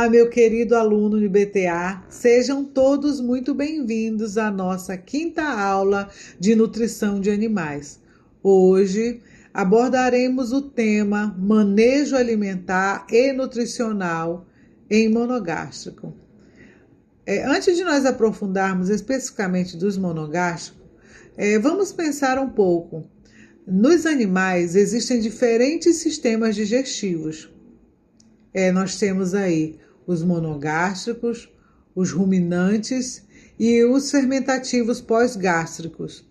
Meu querido aluno de BTA, sejam todos muito bem-vindos à nossa quinta aula de nutrição de animais. Hoje abordaremos o tema manejo alimentar e nutricional em monogástrico. Antes de nós aprofundarmos especificamente dos monogástricos, vamos pensar um pouco. Nos animais existem diferentes sistemas digestivos. Nós temos aí os monogástricos, os ruminantes e os fermentativos pós-gástricos.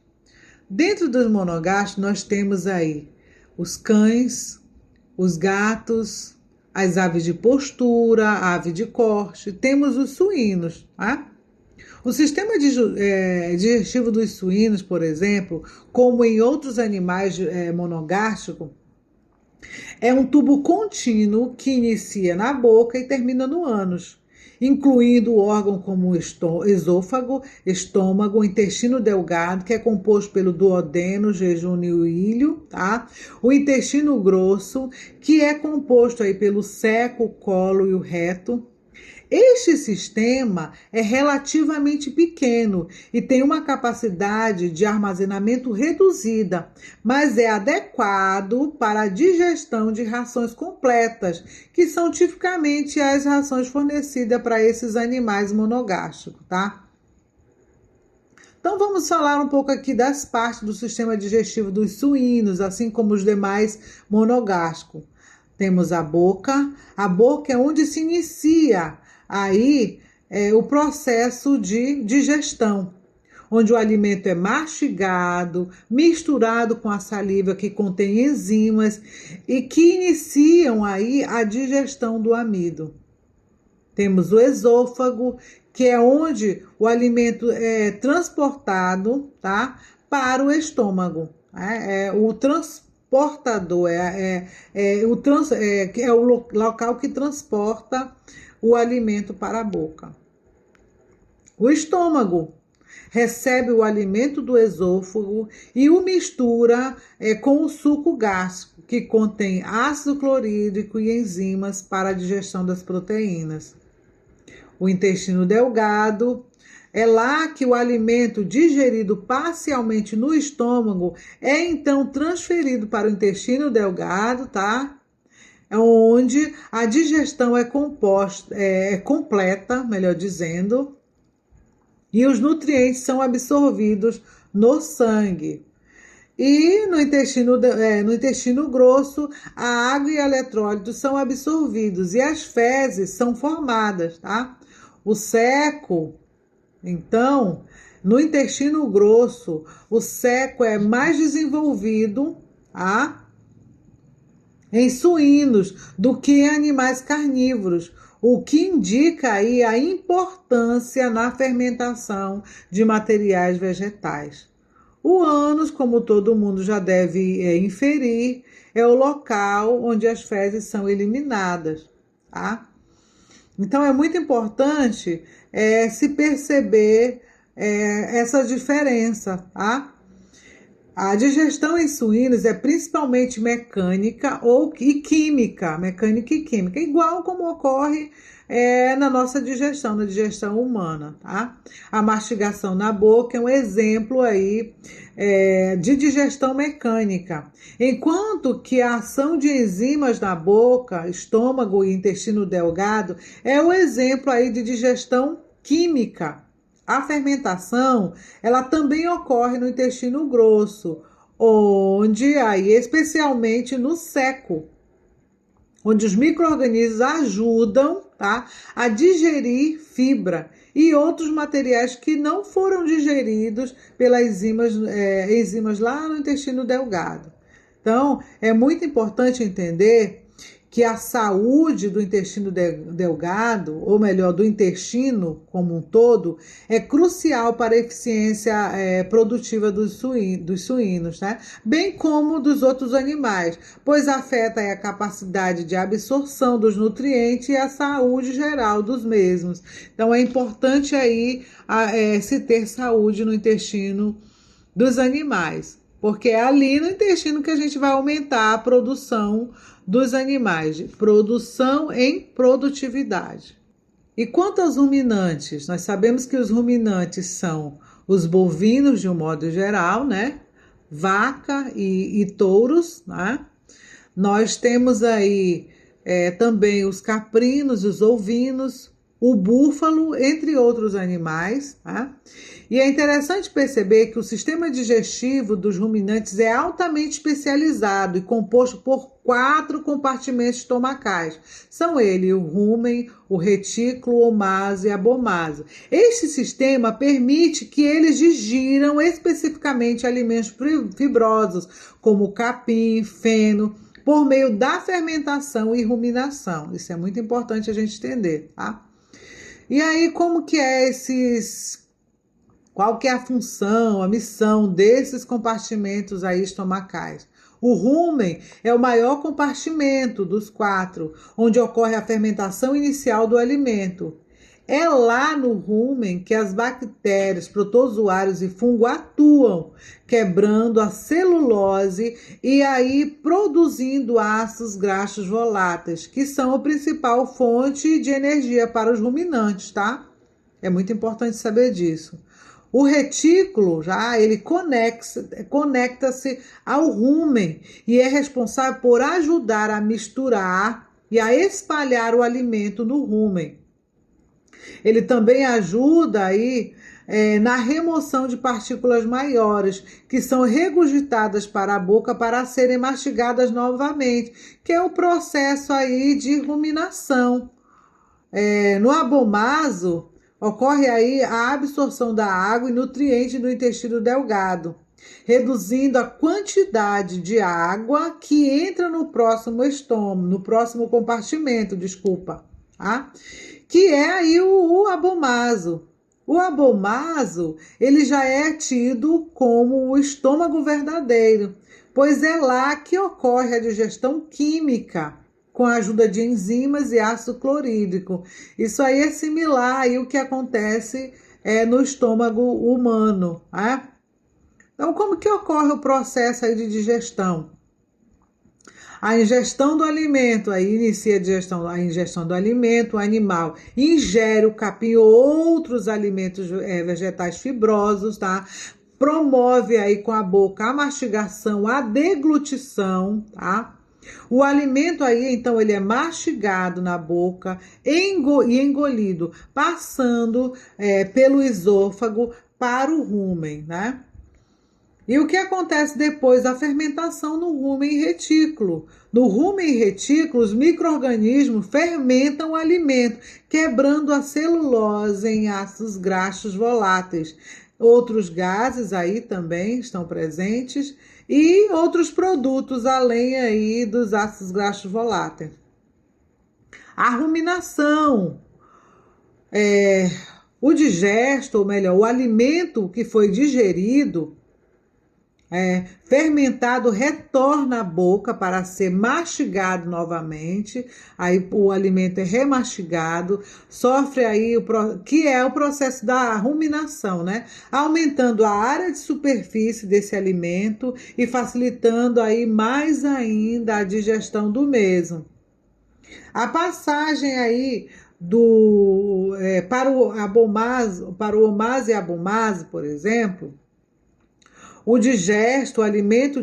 Dentro dos monogástricos, nós temos aí os cães, os gatos, as aves de postura, a ave de corte, temos os suínos, tá? O sistema digestivo dos suínos, por exemplo, como em outros animais monogástricos, é um tubo contínuo que inicia na boca e termina no ânus, incluindo órgãos como esôfago, estômago, intestino delgado, que é composto pelo duodeno, jejunum e ilho, tá? O intestino grosso, que é composto aí pelo seco, o colo e o reto. Este sistema é relativamente pequeno e tem uma capacidade de armazenamento reduzida, mas é adequado para a digestão de rações completas, que são tipicamente as rações fornecidas para esses animais monogástricos, tá? Então vamos falar um pouco aqui das partes do sistema digestivo dos suínos, assim como os demais monogástricos. Temos a boca é onde se inicia aí o processo de digestão, onde o alimento é mastigado, misturado com a saliva que contém enzimas e que iniciam aí a digestão do amido. Temos o esôfago, que é onde o alimento é transportado, tá, para o estômago. O transportador, é o local que transporta o alimento para a boca. O estômago recebe o alimento do esôfago e o mistura com o suco gástrico, que contém ácido clorídrico e enzimas para a digestão das proteínas. O intestino delgado é lá que o alimento digerido parcialmente no estômago é então transferido para o intestino delgado, tá? Onde a digestão é completa, melhor dizendo, e os nutrientes são absorvidos no sangue. E no intestino grosso, a água e eletrólitos são absorvidos e as fezes são formadas, tá? O seco, então, no intestino grosso, o seco é mais desenvolvido, tá? Em suínos do que em animais carnívoros, o que indica aí a importância na fermentação de materiais vegetais. O ânus, como todo mundo já deve inferir, é o local onde as fezes são eliminadas, tá? Então é muito importante se perceber essa diferença, tá? A digestão em suínos é principalmente mecânica e química, igual como ocorre na nossa digestão, na digestão humana, tá? A mastigação na boca é um exemplo aí de digestão mecânica, enquanto que a ação de enzimas na boca, estômago e intestino delgado é o exemplo aí de digestão química. A fermentação, ela também ocorre no intestino grosso, onde aí, especialmente no seco, onde os micro-organismos ajudam, tá, a digerir fibra e outros materiais que não foram digeridos pelas enzimas lá no intestino delgado. Então, é muito importante entender que a saúde do intestino delgado, ou melhor, do intestino como um todo, é crucial para a eficiência produtiva dos suínos, né? Bem como dos outros animais, pois afeta a capacidade de absorção dos nutrientes e a saúde geral dos mesmos. Então, é importante aí se ter saúde no intestino dos animais. porque é ali no intestino que a gente vai aumentar a produção dos animais, de produção em produtividade. E quanto aos ruminantes, nós sabemos que os ruminantes são os bovinos de um modo geral, né? Vaca e touros, né? Nós temos aí também os caprinos, os ovinos, o búfalo, entre outros animais, tá? E é interessante perceber que o sistema digestivo dos ruminantes é altamente especializado e composto por 4 compartimentos estomacais. São eles o rumen, o retículo, o omaso e a abomaso. Este sistema permite que eles digiram especificamente alimentos fibrosos, como capim, feno, por meio da fermentação e ruminação. Isso é muito importante a gente entender, tá? E aí, como que é qual que é a função, a missão desses compartimentos aí estomacais? O rumen é o maior compartimento dos 4, onde ocorre a fermentação inicial do alimento. É lá no rumen que as bactérias, protozoários e fungo atuam, quebrando a celulose e aí produzindo ácidos graxos voláteis, que são a principal fonte de energia para os ruminantes, tá? É muito importante saber disso. O retículo, ele conecta-se ao rumen e é responsável por ajudar a misturar e a espalhar o alimento no rumen. Ele também ajuda aí na remoção de partículas maiores, que são regurgitadas para a boca para serem mastigadas novamente, que é o processo aí de ruminação. No abomaso, ocorre aí a absorção da água e nutrientes no intestino delgado, reduzindo a quantidade de água que entra no próximo estômago, no próximo compartimento, tá? Que é aí o abomaso. O abomaso, ele já é tido como o estômago verdadeiro, pois é lá que ocorre a digestão química, com a ajuda de enzimas e ácido clorídrico. Isso aí é similar aí o que acontece no estômago humano, né? Então, como que ocorre o processo aí de digestão? A ingestão do alimento, aí inicia a ingestão do alimento, o animal ingere o capim ou outros alimentos vegetais fibrosos, tá? Promove aí com a boca a mastigação, a deglutição, tá? O alimento aí, então, ele é mastigado na boca e engolido, passando pelo esôfago para o rumen, né? E o que acontece depois? A fermentação no rumen e retículo. No rumen e retículo, os micro-organismos fermentam o alimento, quebrando a celulose em ácidos graxos voláteis. Outros gases aí também estão presentes e outros produtos além aí dos ácidos graxos voláteis. A ruminação, o digesto, ou melhor, o alimento que foi digerido, fermentado, retorna à boca para ser mastigado novamente. Aí o alimento é remastigado, sofre aí que é o processo da ruminação, né? Aumentando a área de superfície desse alimento e facilitando aí mais ainda a digestão do mesmo. A passagem aí para o omaso e abomaso, por exemplo, o digesto, o alimento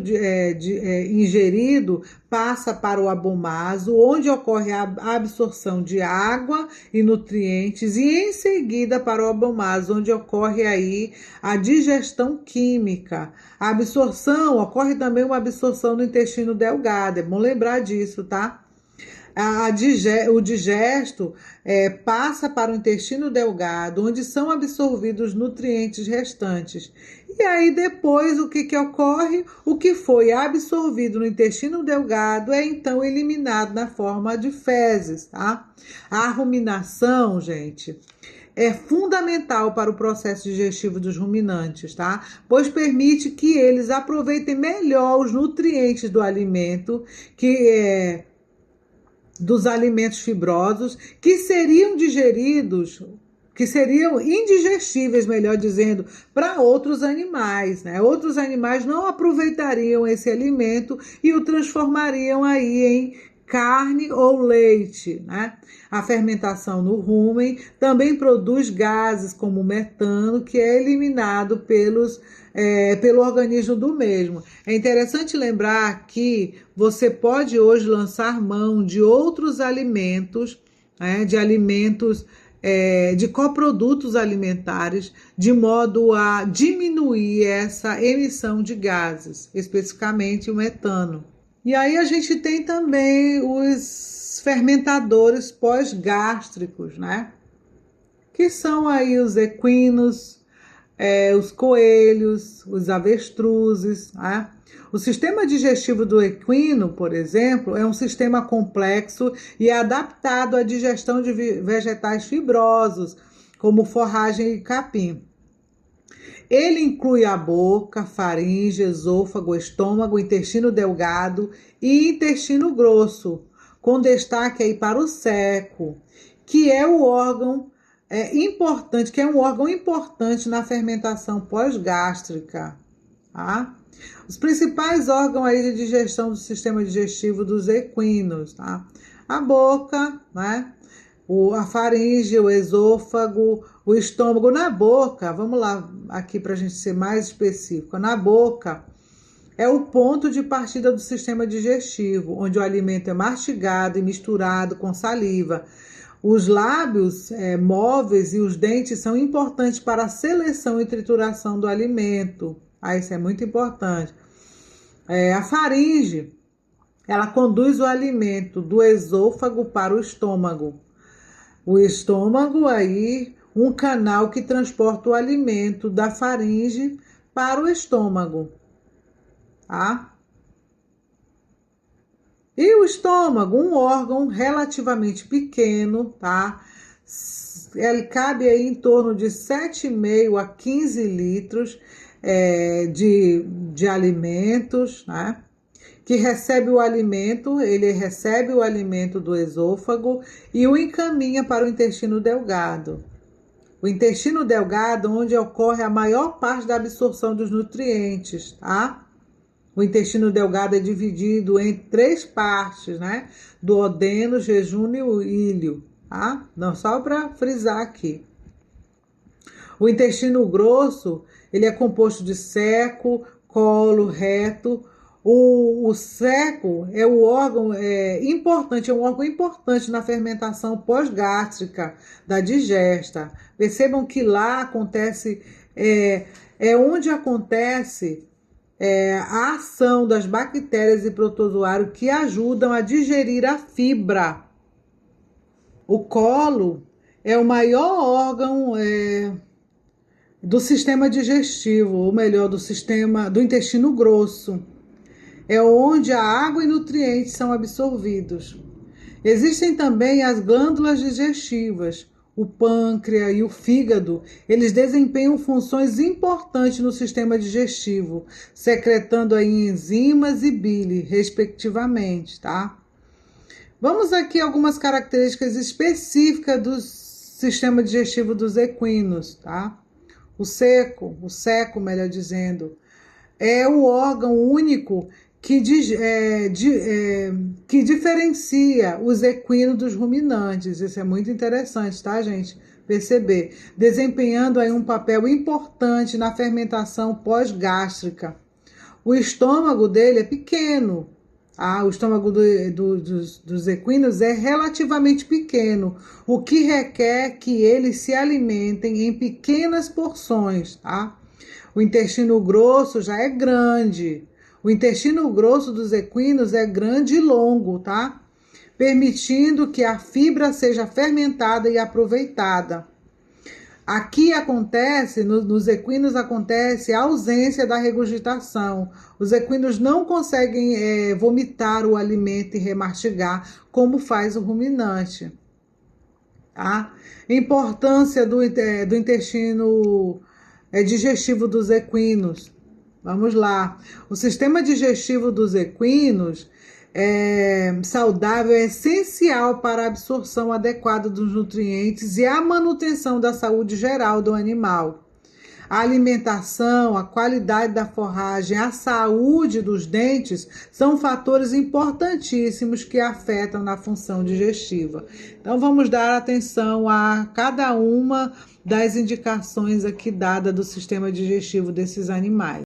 ingerido, passa para o abomaso, onde ocorre a absorção de água e nutrientes, e em seguida para o abomaso, onde ocorre aí a digestão química. A absorção, ocorre também uma absorção no intestino delgado, é bom lembrar disso, tá? O digesto passa para o intestino delgado, onde são absorvidos os nutrientes restantes. E aí depois o que ocorre? O que foi absorvido no intestino delgado é então eliminado na forma de fezes, tá? A ruminação, gente, é fundamental para o processo digestivo dos ruminantes, tá? Pois permite que eles aproveitem melhor os nutrientes do alimento, dos alimentos fibrosos, que seriam digeridos, que seriam indigestíveis, melhor dizendo, para outros animais, né? Outros animais não aproveitariam esse alimento e o transformariam aí em carne ou leite, né? A fermentação no rumen também produz gases como o metano, que é eliminado pelo organismo do mesmo. É interessante lembrar que você pode hoje lançar mão de outros alimentos, né? De coprodutos alimentares, de modo a diminuir essa emissão de gases, especificamente o metano. E aí a gente tem também os fermentadores pós-gástricos, né? Que são aí os equinos, os coelhos, os avestruzes, né? O sistema digestivo do equino, por exemplo, é um sistema complexo e é adaptado à digestão de vegetais fibrosos, como forragem e capim. Ele inclui a boca, faringe, esôfago, estômago, intestino delgado e intestino grosso, com destaque aí para o seco, que é o órgão importante, que é um órgão importante na fermentação pós-gástrica, tá? Os principais órgãos aí de digestão do sistema digestivo dos equinos, tá? A boca, né? A faringe, o esôfago, o estômago. Na boca, vamos lá aqui para a gente ser mais específico, na boca é o ponto de partida do sistema digestivo, onde o alimento é mastigado e misturado com saliva. Os lábios móveis e os dentes são importantes para a seleção e trituração do alimento. Isso é muito importante. A faringe, ela conduz o alimento do esôfago para o estômago. O estômago aí, um canal que transporta o alimento da faringe para o estômago, tá? E o estômago, um órgão relativamente pequeno, tá? Ele cabe aí em torno de 7,5 a 15 litros de alimentos, né? Que recebe o alimento, ele recebe o alimento do esôfago e o encaminha para o intestino delgado. O intestino delgado, onde ocorre a maior parte da absorção dos nutrientes, tá? O intestino delgado é dividido em 3 partes, né? Duodeno, jejunum e íleo, tá? Não, só para frisar aqui. O intestino grosso, ele é composto de seco, colo, reto. O seco é o órgão importante, é um órgão importante na fermentação pós-gástrica da digesta. Percebam que lá acontece, onde acontece a ação das bactérias e protozoários que ajudam a digerir a fibra. O colo é o maior órgão do sistema digestivo, ou melhor, do intestino grosso. É onde a água e nutrientes são absorvidos. Existem também as glândulas digestivas, o pâncreas e o fígado. Eles desempenham funções importantes no sistema digestivo, secretando aí enzimas e bile, respectivamente, tá? Vamos aqui a algumas características específicas do sistema digestivo dos equinos, tá? O seco, melhor dizendo, é o órgão único que diferencia os equinos dos ruminantes. Isso é muito interessante, tá, gente? Perceber. Desempenhando aí um papel importante na fermentação pós-gástrica. O estômago dele é pequeno. O estômago dos equinos é relativamente pequeno, o que requer que eles se alimentem em pequenas porções, tá? O intestino grosso já é grande. O intestino grosso dos equinos é grande e longo, tá? Permitindo que a fibra seja fermentada e aproveitada. Aqui acontece, nos equinos acontece a ausência da regurgitação. Os equinos não conseguem vomitar o alimento e remastigar, como faz o ruminante. Tá? Importância do intestino digestivo dos equinos. Vamos lá. O sistema digestivo dos equinos saudável é essencial para a absorção adequada dos nutrientes e a manutenção da saúde geral do animal. A alimentação, a qualidade da forragem, a saúde dos dentes são fatores importantíssimos que afetam na função digestiva. Então, vamos dar atenção a cada uma das indicações aqui dadas do sistema digestivo desses animais.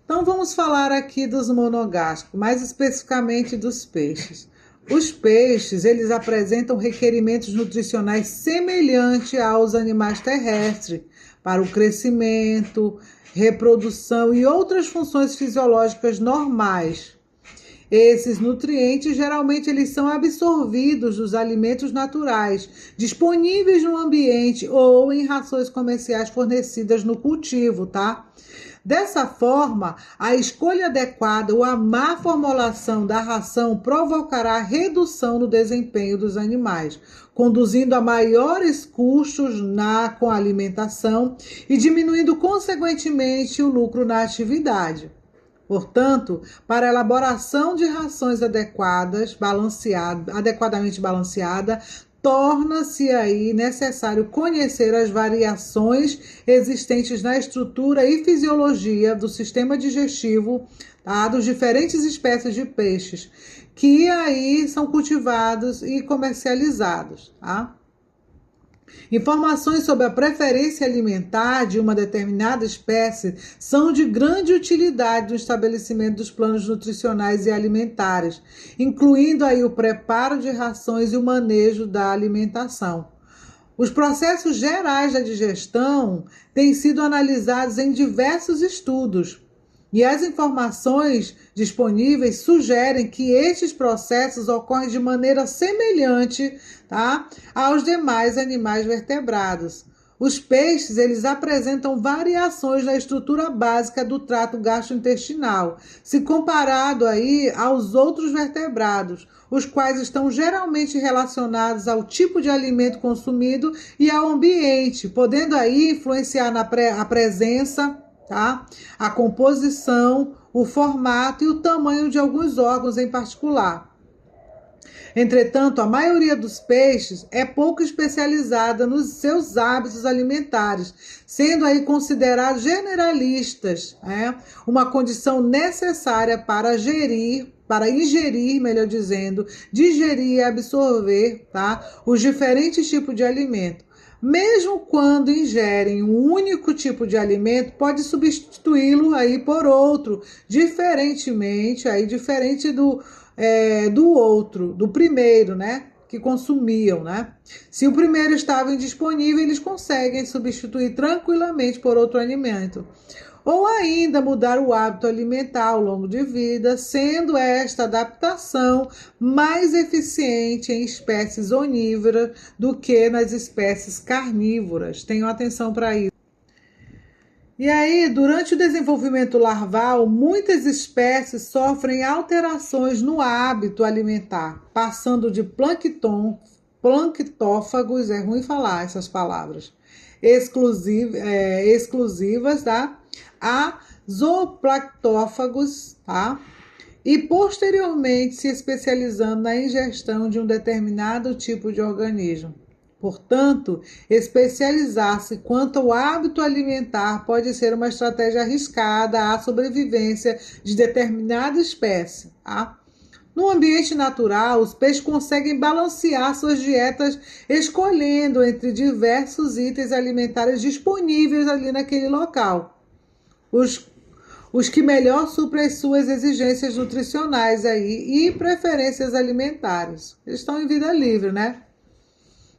Então, vamos falar aqui dos monogástricos, mais especificamente dos peixes. Os peixes, eles apresentam requerimentos nutricionais semelhantes aos animais terrestres, para o crescimento, reprodução e outras funções fisiológicas normais. Esses nutrientes, geralmente, eles são absorvidos dos alimentos naturais, disponíveis no ambiente ou em rações comerciais fornecidas no cultivo, tá? Dessa forma, a escolha adequada ou a má formulação da ração provocará redução no desempenho dos animais, conduzindo a maiores custos com a alimentação e diminuindo, consequentemente, o lucro na atividade. Portanto, para a elaboração de rações adequadamente balanceadas, torna-se aí necessário conhecer as variações existentes na estrutura e fisiologia do sistema digestivo, tá, dos diferentes espécies de peixes que aí são cultivados e comercializados, tá? Informações sobre a preferência alimentar de uma determinada espécie são de grande utilidade no estabelecimento dos planos nutricionais e alimentares, incluindo aí o preparo de rações e o manejo da alimentação. Os processos gerais da digestão têm sido analisados em diversos estudos, e as informações disponíveis sugerem que estes processos ocorrem de maneira semelhante, tá, aos demais animais vertebrados. Os peixes, eles apresentam variações na estrutura básica do trato gastrointestinal, se comparado aí aos outros vertebrados, os quais estão geralmente relacionados ao tipo de alimento consumido e ao ambiente, podendo aí influenciar a presença, tá, a composição, o formato e o tamanho de alguns órgãos em particular. Entretanto, a maioria dos peixes é pouco especializada nos seus hábitos alimentares, sendo aí considerados generalistas, uma condição necessária para ingerir, melhor dizendo, digerir e absorver, tá, os diferentes tipos de alimento. Mesmo quando ingerem um único tipo de alimento, pode substituí-lo aí por outro, diferente do outro, do primeiro, né, que consumiam, né? Se o primeiro estava indisponível, eles conseguem substituir tranquilamente por outro alimento. Ou ainda mudar o hábito alimentar ao longo de vida, sendo esta adaptação mais eficiente em espécies onívoras do que nas espécies carnívoras. Tenham atenção para isso. E aí, durante o desenvolvimento larval, muitas espécies sofrem alterações no hábito alimentar, passando de planctófagos, é ruim falar essas palavras, exclusivas, tá, a zooplanctófagos, tá? E posteriormente se especializando na ingestão de um determinado tipo de organismo. Portanto, especializar-se quanto ao hábito alimentar pode ser uma estratégia arriscada à sobrevivência de determinada espécie, tá? No ambiente natural, os peixes conseguem balancear suas dietas escolhendo entre diversos itens alimentares disponíveis ali naquele local. Os que melhor suprem suas exigências nutricionais aí e preferências alimentares. Eles estão em vida livre, né?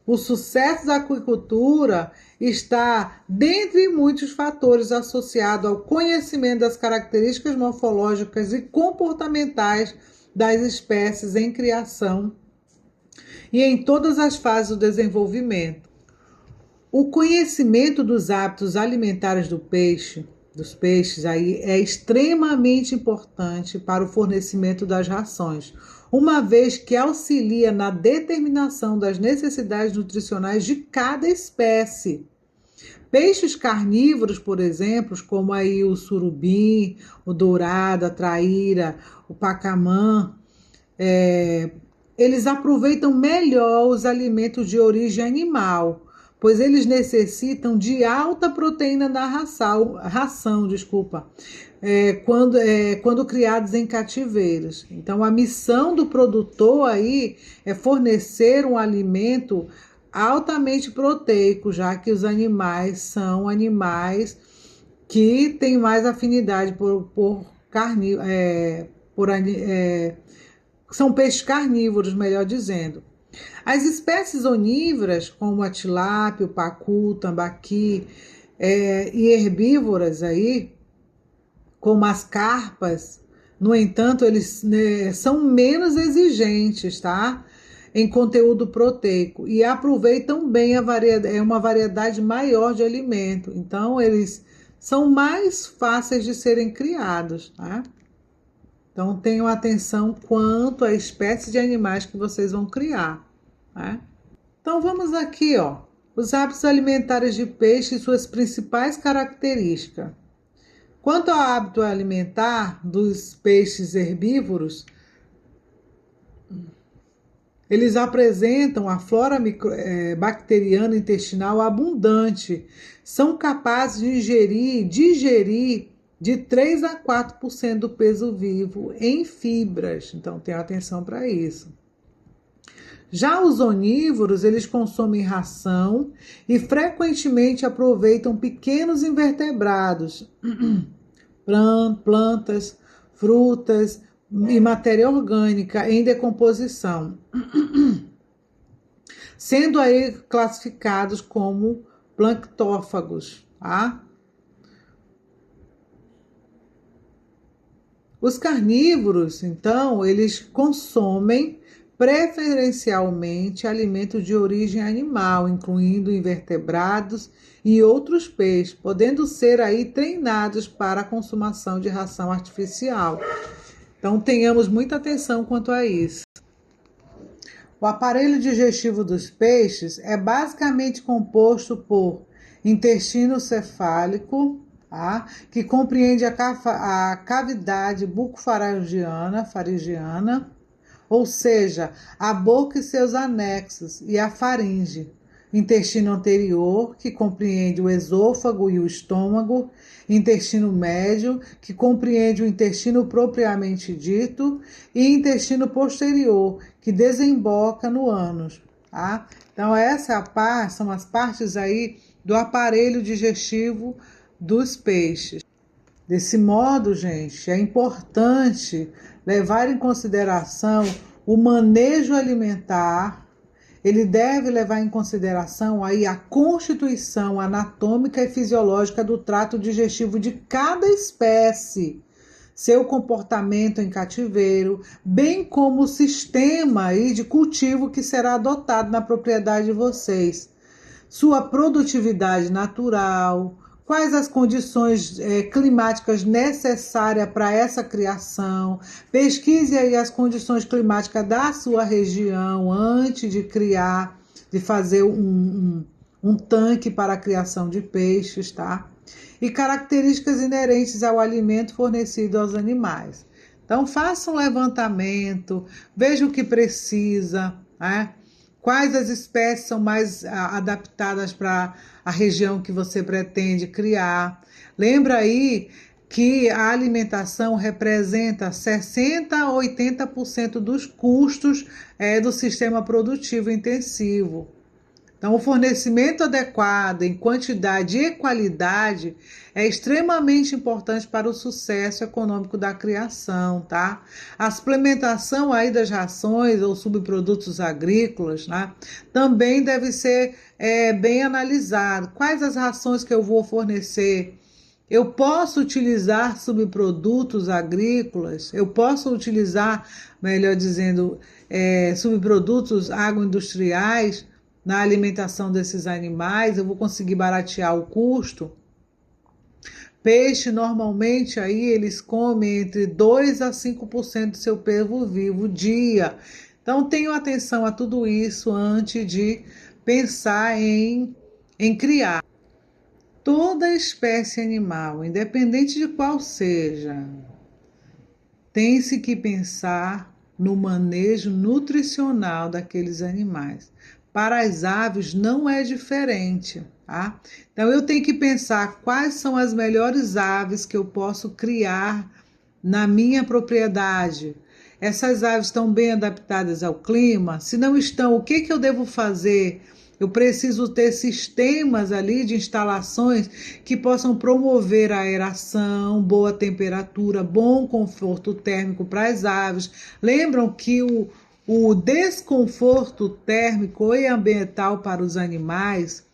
O sucesso da aquicultura está, dentre muitos fatores, associado ao conhecimento das características morfológicas e comportamentais das espécies em criação e em todas as fases do desenvolvimento. O conhecimento dos hábitos alimentares dos peixes aí é extremamente importante para o fornecimento das rações, uma vez que auxilia na determinação das necessidades nutricionais de cada espécie. Peixes carnívoros, por exemplo, como aí o surubim, o dourado, a traíra, o pacamã, eles aproveitam melhor os alimentos de origem animal, pois eles necessitam de alta proteína na ração, quando criados em cativeiros. Então, a missão do produtor aí é fornecer um alimento altamente proteico, já que os animais são animais que têm mais afinidade por carne, são peixes carnívoros, melhor dizendo. As espécies onívoras, como a tilápia, o pacu, o tambaqui, e herbívoras aí, como as carpas, no entanto, eles, né, são menos exigentes, tá? Em conteúdo proteico e aproveitam bem uma variedade maior de alimento. Então, eles são mais fáceis de serem criados, tá? Então, tenham atenção quanto à espécie de animais que vocês vão criar, tá? Então, vamos aqui, ó, os hábitos alimentares de peixe e suas principais características. Quanto ao hábito alimentar dos peixes herbívoros, eles apresentam a flora bacteriana intestinal abundante, são capazes de digerir de 3 a 4% do peso vivo em fibras. Então, tenha atenção para isso. Já os onívoros, eles consomem ração e frequentemente aproveitam pequenos invertebrados, plantas, frutas e matéria orgânica em decomposição, sendo aí classificados como planctófagos, tá? Os carnívoros, então, eles consomem preferencialmente alimentos de origem animal, incluindo invertebrados e outros peixes, podendo ser aí treinados para a consumação de ração artificial. Então, tenhamos muita atenção quanto a isso. O aparelho digestivo dos peixes é basicamente composto por intestino cefálico, tá? Que compreende a cavidade bucofaringiana, ou seja, a boca e seus anexos, e a faringe. Intestino anterior, que compreende o esôfago e o estômago. Intestino médio, que compreende o intestino propriamente dito. E intestino posterior, que desemboca no ânus, tá? Então, são as partes aí do aparelho digestivo dos peixes. Desse modo, gente, é importante levar em consideração o manejo alimentar. Ele deve levar em consideração aí a constituição anatômica e fisiológica do trato digestivo de cada espécie, seu comportamento em cativeiro, bem como o sistema aí de cultivo que será adotado na propriedade de vocês, sua produtividade natural, quais as condições climáticas necessárias para essa criação. Pesquise aí as condições climáticas da sua região antes de criar, de fazer um tanque para a criação de peixes, tá? E características inerentes ao alimento fornecido aos animais. Então, faça um levantamento, veja o que precisa, né? Quais as espécies são mais adaptadas para a região que você pretende criar. Lembra aí que a alimentação representa 60% a 80% dos custos do sistema produtivo intensivo. Então, o fornecimento adequado em quantidade e qualidade é extremamente importante para o sucesso econômico da criação, tá? A suplementação aí das rações ou subprodutos agrícolas, né, também deve ser bem analisado. Quais as rações que eu vou fornecer? Eu posso utilizar subprodutos agrícolas? Eu posso utilizar, melhor dizendo, subprodutos agroindustriais na alimentação desses animais? Eu vou conseguir baratear o custo? Peixe, normalmente, aí eles comem entre 2 a 5% do seu peso vivo dia. Então, tenham atenção a tudo isso antes de pensar em criar. Toda espécie animal, independente de qual seja, tem-se que pensar no manejo nutricional daqueles animais. Para as aves não é diferente, tá? Então eu tenho que pensar quais são as melhores aves que eu posso criar na minha propriedade. Essas aves estão bem adaptadas ao clima? Se não estão, o que eu devo fazer? Eu preciso ter sistemas ali de instalações que possam promover a aeração, boa temperatura, bom conforto térmico para as aves. Lembram que o desconforto térmico e ambiental para os animais,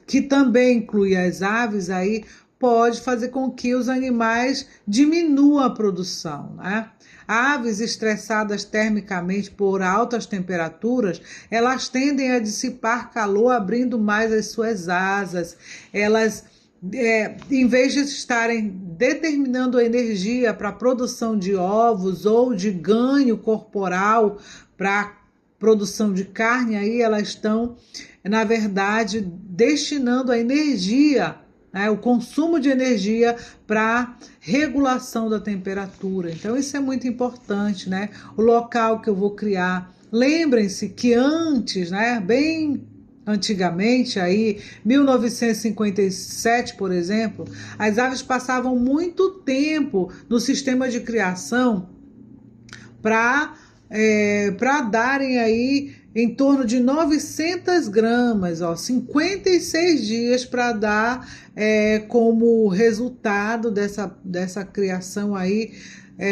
que também inclui as aves, aí pode fazer com que os animais diminuam a produção, né? Aves estressadas termicamente por altas temperaturas, elas tendem a dissipar calor abrindo mais as suas asas. Elas, em vez de estarem determinando a energia para a produção de ovos ou de ganho corporal para produção de carne, aí elas estão, na verdade, destinando a energia, o consumo de energia para regulação da temperatura. Então isso é muito importante, né? O local que eu vou criar. Lembrem-se que antes, né, bem antigamente, aí 1957, por exemplo, as aves passavam muito tempo no sistema de criação para darem aí em torno de 900 gramas, 56 dias para dar como resultado dessa criação aí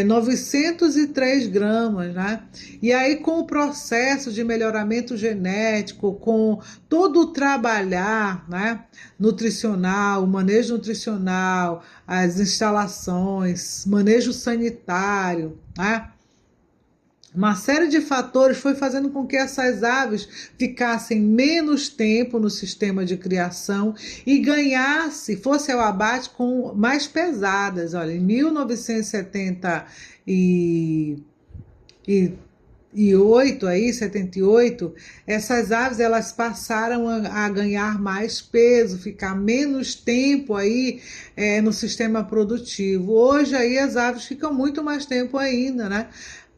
903 gramas, né? E aí com o processo de melhoramento genético, com todo o trabalhar, né, nutricional, o manejo nutricional, as instalações, manejo sanitário, né? Uma série de fatores foi fazendo com que essas aves ficassem menos tempo no sistema de criação e fosse ao abate com mais pesadas. Olha, em 78, essas aves elas passaram a ganhar mais peso, ficar menos tempo aí no sistema produtivo. Hoje aí as aves ficam muito mais tempo ainda, né?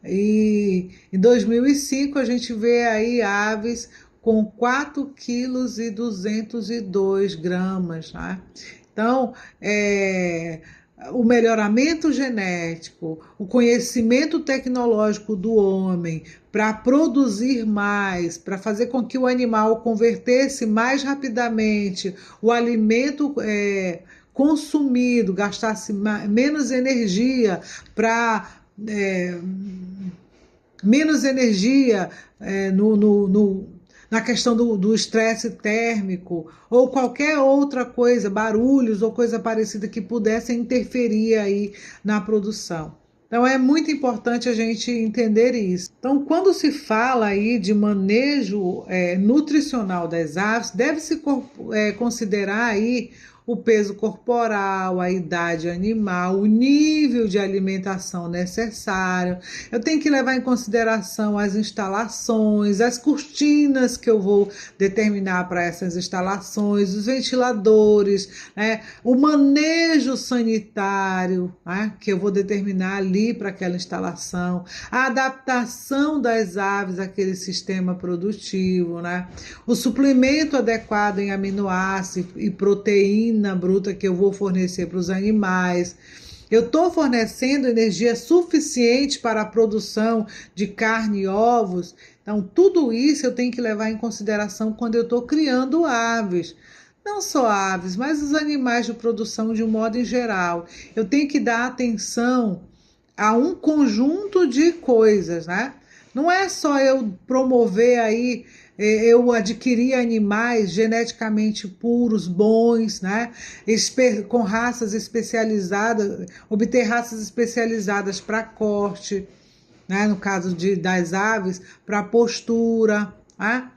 E em 2005 a gente vê aí aves com 4,202 kg, né? Então, o melhoramento genético, o conhecimento tecnológico do homem para produzir mais, para fazer com que o animal convertesse mais rapidamente o alimento consumido, gastasse menos energia para menos energia na questão do estresse térmico ou qualquer outra coisa, barulhos ou coisa parecida que pudessem interferir aí na produção. Então é muito importante a gente entender isso. Então quando se fala aí de manejo nutricional das aves, deve-se considerar aí o peso corporal, a idade animal, o nível de alimentação necessário. Eu tenho que levar em consideração as instalações, as cortinas que eu vou determinar para essas instalações, os ventiladores, né? O manejo sanitário, né, que eu vou determinar ali para aquela instalação, a adaptação das aves àquele sistema produtivo, né? O suplemento adequado em aminoácidos e proteína bruta que eu vou fornecer para os animais. Eu estou fornecendo energia suficiente para a produção de carne e ovos. Então, tudo isso eu tenho que levar em consideração quando eu estou criando aves. Não só aves, mas os animais de produção de um modo em geral. Eu tenho que dar atenção a um conjunto de coisas, né? Não é só eu promover aí, eu adquirir animais geneticamente puros, bons, né? Com raças especializadas, obter raças especializadas para corte, né? No caso das aves, para postura, né?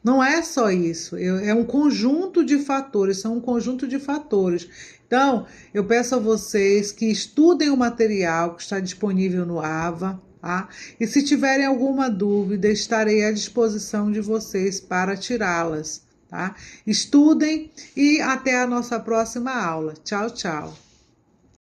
Não é só isso, é um conjunto de fatores, são um conjunto de fatores. Então, eu peço a vocês que estudem o material que está disponível no AVA, tá? E se tiverem alguma dúvida, estarei à disposição de vocês para tirá-las, tá? Estudem e até a nossa próxima aula. Tchau, tchau.